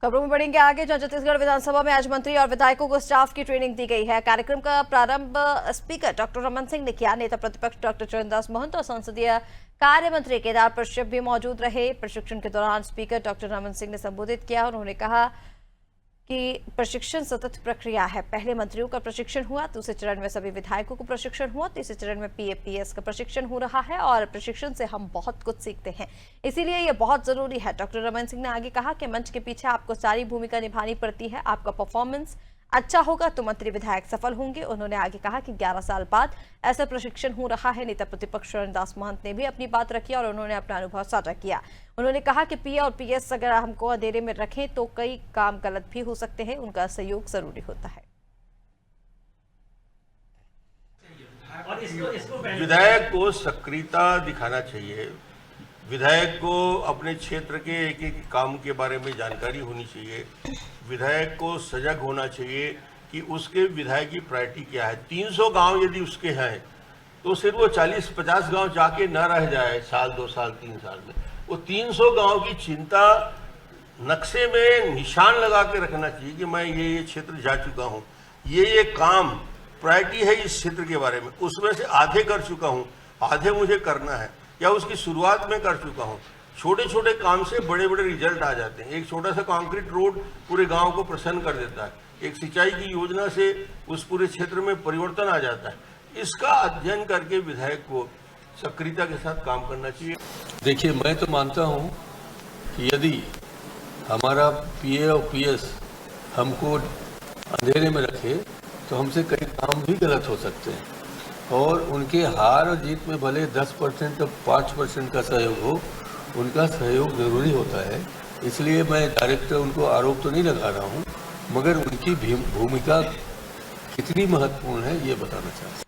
खबरों में बढ़ेंगे आगे, जहां छत्तीसगढ़ विधानसभा में आज मंत्री और विधायकों को स्टाफ की ट्रेनिंग दी गई है। कार्यक्रम का प्रारंभ स्पीकर डॉक्टर रमन सिंह ने किया। नेता प्रतिपक्ष डॉक्टर चरणदास महंत और संसदीय कार्य मंत्री केदार कश्यप भी मौजूद रहे। प्रशिक्षण के दौरान स्पीकर डॉक्टर रमन सिंह ने संबोधित किया। उन्होंने कहा कि प्रशिक्षण सतत प्रक्रिया है। पहले मंत्रियों का प्रशिक्षण हुआ, दूसरे चरण में सभी विधायकों को प्रशिक्षण हुआ, तीसरे चरण में पीएपीएस का प्रशिक्षण हो रहा है और प्रशिक्षण से हम बहुत कुछ सीखते हैं, इसीलिए यह बहुत जरूरी है। डॉक्टर रमन सिंह ने आगे कहा कि मंच के पीछे आपको सारी भूमिका निभानी पड़ती है। आपका परफॉर्मेंस अच्छा होगा तो मंत्री विधायक सफल होंगे। उन्होंने आगे कहा कि 11 साल बाद ऐसा प्रशिक्षण हो रहा है। नेता प्रतिपक्ष चरणदास महंत ने भी अपनी बात रखी और उन्होंने अपना अनुभव साझा किया। उन्होंने कहा कि पीए और पीएस अगर हमको अंधेरे में रखें तो कई काम गलत भी हो सकते हैं, उनका सहयोग जरूरी होता है। विधायक को सक्रियता दिखाना चाहिए। विधायक को अपने क्षेत्र के एक एक काम के बारे में जानकारी होनी चाहिए। विधायक को सजग होना चाहिए कि उसके विधायक की प्रायोरिटी क्या है। 300 गांव यदि उसके हैं तो सिर्फ वो 40-50 गांव जाके न रह जाए साल 2 साल 3 साल में। वो 300 गांव की चिंता नक्शे में निशान लगा के रखना चाहिए कि मैं ये क्षेत्र जा चुका हूँ, ये काम प्रायोरिटी है इस क्षेत्र के बारे में, उसमें से आधे कर चुका हूँ, आधे मुझे करना है या उसकी शुरुआत में कर चुका हूँ। छोटे छोटे काम से बड़े बड़े रिजल्ट आ जाते हैं। एक छोटा सा कंक्रीट रोड पूरे गांव को प्रसन्न कर देता है। एक सिंचाई की योजना से उस पूरे क्षेत्र में परिवर्तन आ जाता है। इसका अध्ययन करके विधायक को सक्रियता के साथ काम करना चाहिए। देखिए, मैं तो मानता हूँ कि यदि हमारा पीए और पीएस हमको अंधेरे में रखे तो हमसे कई काम भी गलत हो सकते हैं और उनके हार और जीत में भले 10% और 5% का सहयोग हो, उनका सहयोग जरूरी होता है। इसलिए मैं डायरेक्ट उनको आरोप तो नहीं लगा रहा हूँ, मगर उनकी भूमिका कितनी महत्वपूर्ण है ये बताना चाहता हूँ।